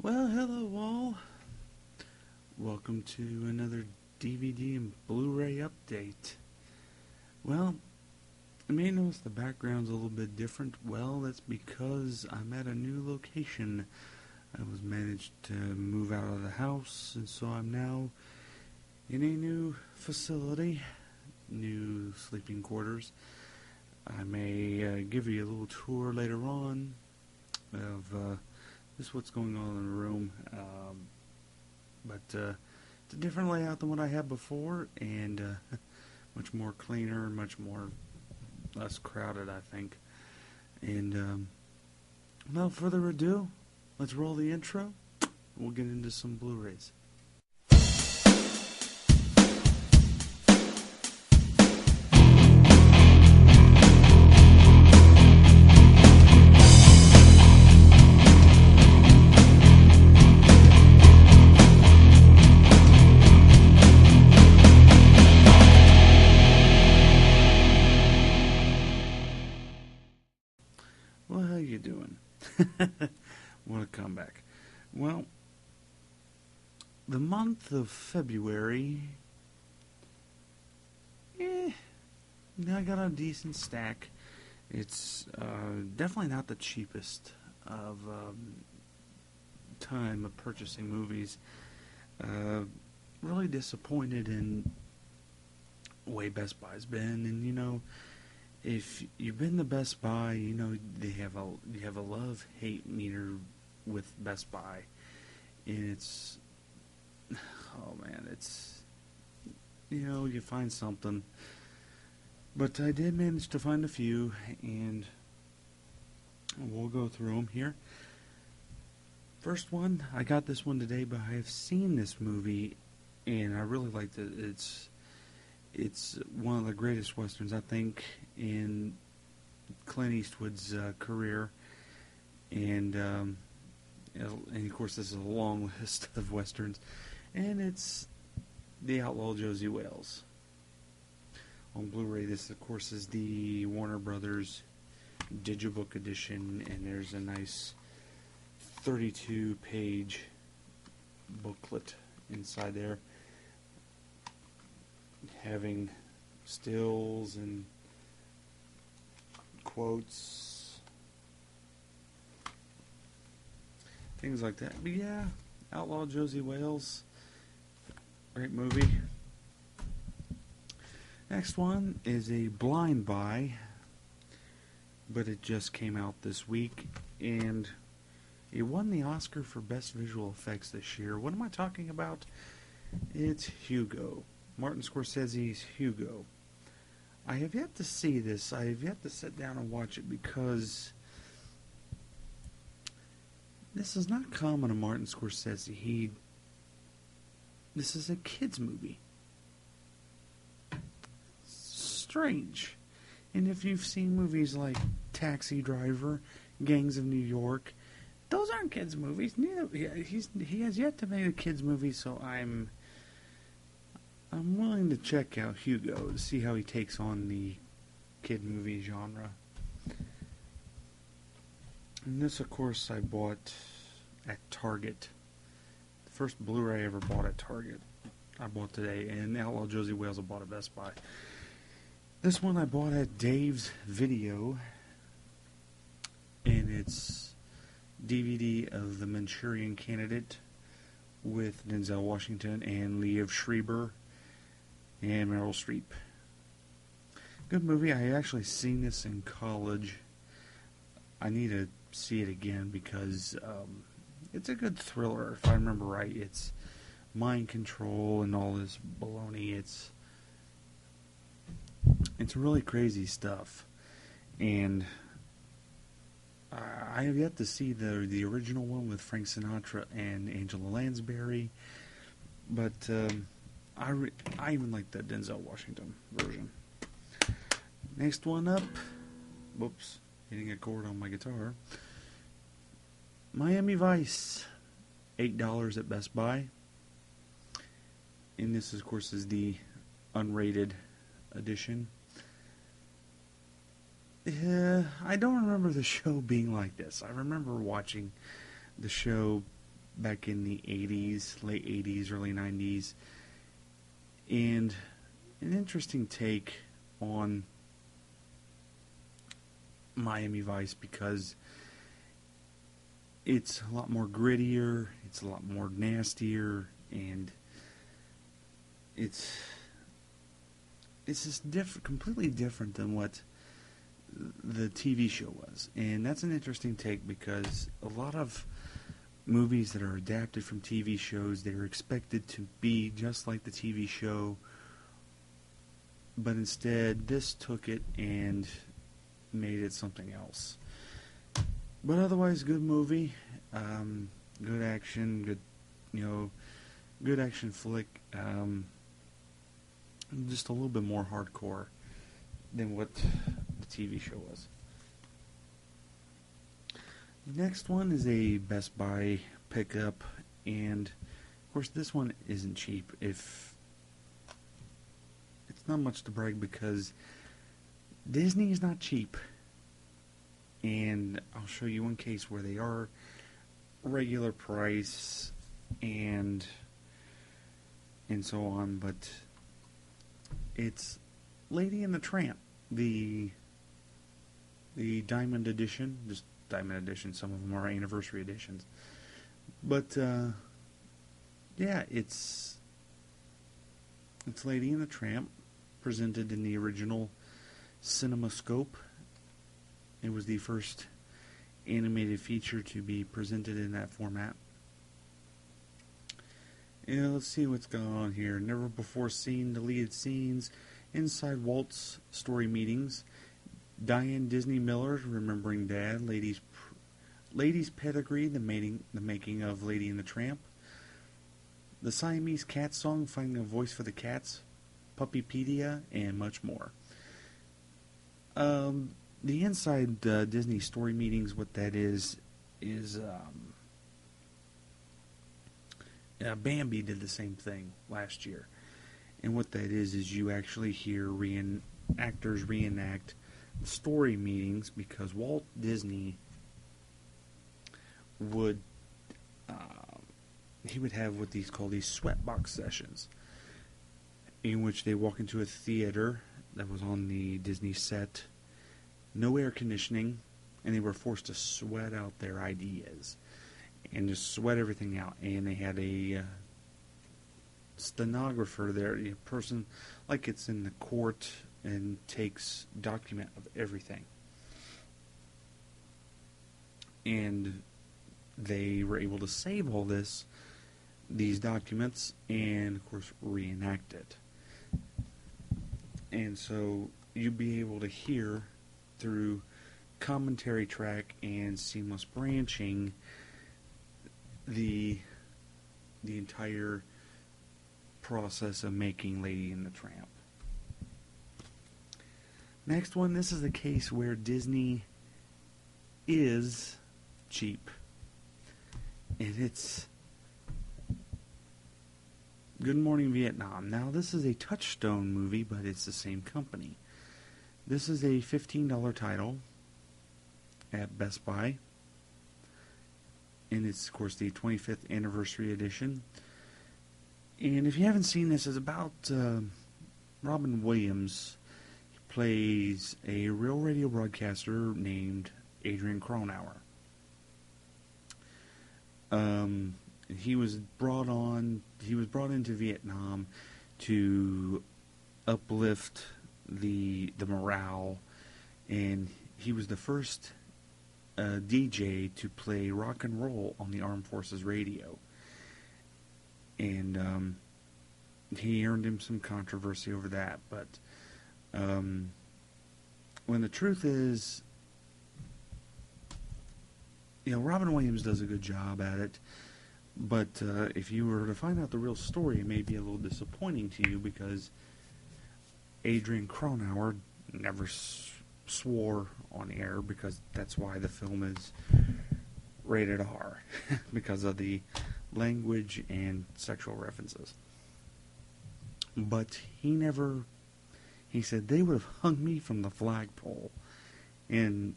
Well, hello all. Welcome to another DVD and Blu-ray update. Well, you may notice the background's a little bit different. Well, that's because I'm at a new location. I was managed to move out of the house, and so I'm now in a new facility, new sleeping quarters. I may give you a little tour later on of just what's going on in the room, but it's a different layout than what I had before, and much more cleaner, much more less crowded, I think. And without further ado, let's roll the intro. We'll get into some Blu-rays. Well, how you doing? What a comeback. Well, the month of February, I got a decent stack. It's definitely not the cheapest of time of purchasing movies. Really disappointed in the way Best Buy's been, and if you've been to Best Buy, you have a love-hate meter with Best Buy, and it's you find something, but I did manage to find a few, and we'll go through them here. First one, I got this one today, but I have seen this movie, and I really liked it. It's one of the greatest westerns, I think, in Clint Eastwood's career, and of course this is a long list of westerns, and it's The Outlaw Josey Wales. On Blu-ray, this of course is the Warner Brothers Digibook edition, and there's a nice 32-page booklet inside there, having stills and quotes, things like that. But yeah, Outlaw Josey Wales, great movie. Next one is a blind buy, but it just came out this week, and it won the Oscar for Best Visual Effects this year. What am I talking about? It's Hugo. Martin Scorsese's Hugo. I have yet to see this. I have yet to sit down and watch it because this is not common to Martin Scorsese. This is a kids movie. Strange. And if you've seen movies like Taxi Driver, Gangs of New York, those aren't kids movies. He has yet to make a kids movie, so I'm willing to check out Hugo to see how he takes on the kid movie genre. And this, of course, I bought at Target. The first Blu-ray I ever bought at Target, I bought today, and Outlaw Josey Wales I bought at Best Buy. This one I bought at Dave's Video, and it's DVD of The Manchurian Candidate with Denzel Washington and Liev Schreiber and Meryl Streep. Good movie. I actually seen this in college. I need to see it again because it's a good thriller. If I remember right, it's mind control and all this baloney. It's really crazy stuff, and I have yet to see the original one with Frank Sinatra and Angela Lansbury, but I even like the Denzel Washington version. Next one up, whoops, hitting a chord on my guitar. Miami Vice, $8 at Best Buy, and this, of course, is the unrated edition. I don't remember the show being like this. I remember watching the show back in the 80s, late 80s, early 90s. And an interesting take on Miami Vice because it's a lot more grittier, it's a lot more nastier, and it's just completely different than what the TV show was. And that's an interesting take because a lot of movies that are adapted from TV shows, they're expected to be just like the TV show, but instead this took it and made it something else. But otherwise, good movie, good action, good action flick, just a little bit more hardcore than what the TV show was. Next one is a Best Buy pickup, and of course this one isn't cheap. If it's not much to brag because Disney is not cheap, and I'll show you one case where they are regular price and so on, but it's Lady and the Tramp, the Diamond Edition, just Diamond Edition. Some of them are anniversary editions, but yeah, it's Lady and the Tramp presented in the original CinemaScope. It was the first animated feature to be presented in that format. And let's see what's going on here. Never before seen deleted scenes inside Walt's story meetings. Diane Disney Miller remembering Dad. Ladies pedigree. The making of Lady and the Tramp. The Siamese cat song. Finding a voice for the cats. Puppypedia and much more. The inside Disney story meetings. What that is Bambi did the same thing last year. And what that is you actually hear actors reenact the story meetings because Walt Disney would have what these call these sweatbox sessions, in which they walk into a theater that was on the Disney set, no air conditioning, and they were forced to sweat out their ideas and just sweat everything out. And they had a stenographer there, a person like it's in the court, and takes document of everything. And they were able to save all these documents, and of course reenact it. And so you'd be able to hear through commentary track and seamless branching the entire process of making Lady and the Tramp. Next one, this is a case where Disney is cheap. And it's Good Morning Vietnam. Now, this is a Touchstone movie, but it's the same company. This is a $15 title at Best Buy. And it's, of course, the 25th anniversary edition. And if you haven't seen this, it's about Robin Williams. He plays a real radio broadcaster named Adrian Cronauer. He was brought into Vietnam to uplift the morale, and he was the first DJ to play rock and roll on the Armed Forces radio. And he earned him some controversy over that. But when the truth is, Robin Williams does a good job at it. But if you were to find out the real story, it may be a little disappointing to you because Adrian Cronauer never swore on air, because that's why the film is rated R, because of the language and sexual references. But he said they would have hung me from the flagpole. And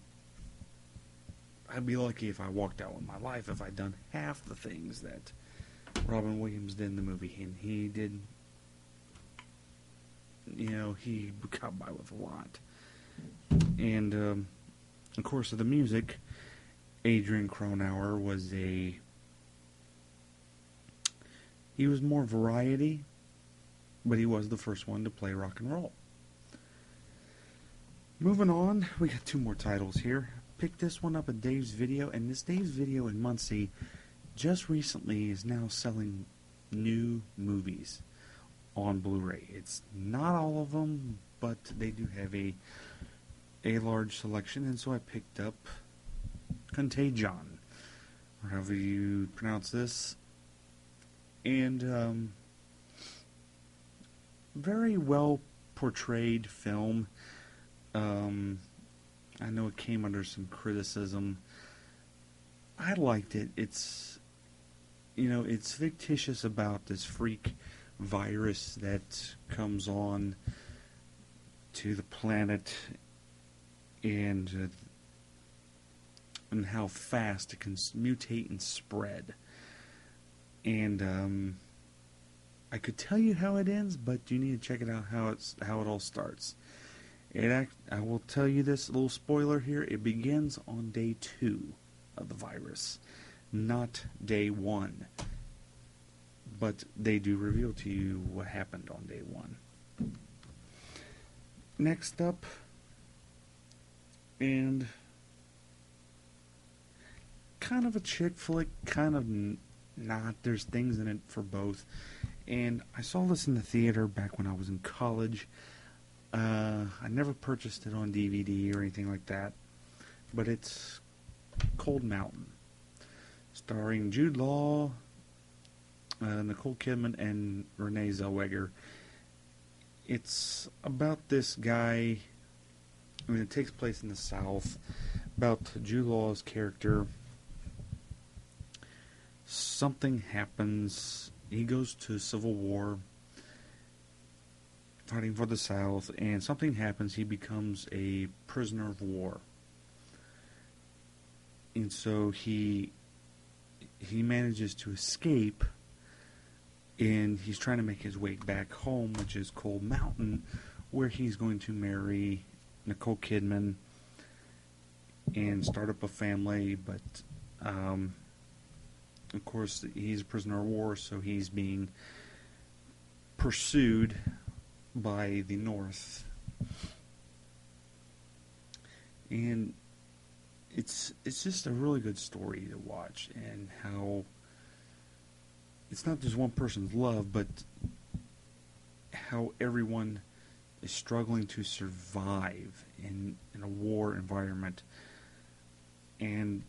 I'd be lucky if I walked out with my life if I'd done half the things that Robin Williams did in the movie. And he did, he got by with a lot. And, of course, the music, Adrian Cronauer he was more variety, but he was the first one to play rock and roll. Moving on, we got 2 more titles here. Picked this one up at Dave's Video, and this Dave's Video in Muncie just recently is now selling new movies on Blu-ray. It's not all of them, but they do have a large selection, and so I picked up Contagion, or however you pronounce this, and very well portrayed film. I know it came under some criticism. I liked it. It's fictitious about this freak virus that comes on to the planet, and how fast it can mutate and spread. And I could tell you how it ends, but you need to check it out how it all starts. I will tell you this little spoiler here. It begins on day 2 of the virus, not day 1. But they do reveal to you what happened on day 1. Next up, and kind of a chick flick, kind of not. There's things in it for both. And I saw this in the theater back when I was in college. I never purchased it on DVD or anything like that, but it's Cold Mountain, starring Jude Law, Nicole Kidman, and Renee Zellweger. It's about this guy. It takes place in the South. About Jude Law's character. Something happens. He goes to Civil War, fighting for the South, and something happens. He becomes a prisoner of war, and so he manages to escape, and he's trying to make his way back home, which is Cold Mountain, where he's going to marry Nicole Kidman and start up a family. But of course, he's a prisoner of war, so he's being pursued by the North, and it's just a really good story to watch, and how it's not just one person's love, but how everyone is struggling to survive in a war environment, and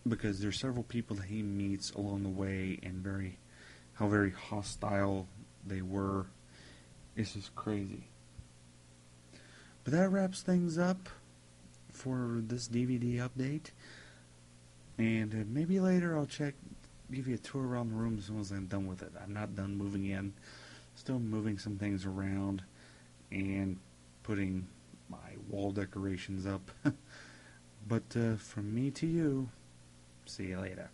because there's several people that he meets along the way, and how very hostile they were. It's just crazy. But that wraps things up for this DVD update. And maybe later I'll give you a tour around the room as soon as I'm done with it. I'm not done moving in. Still moving some things around and putting my wall decorations up. But from me to you, see you later.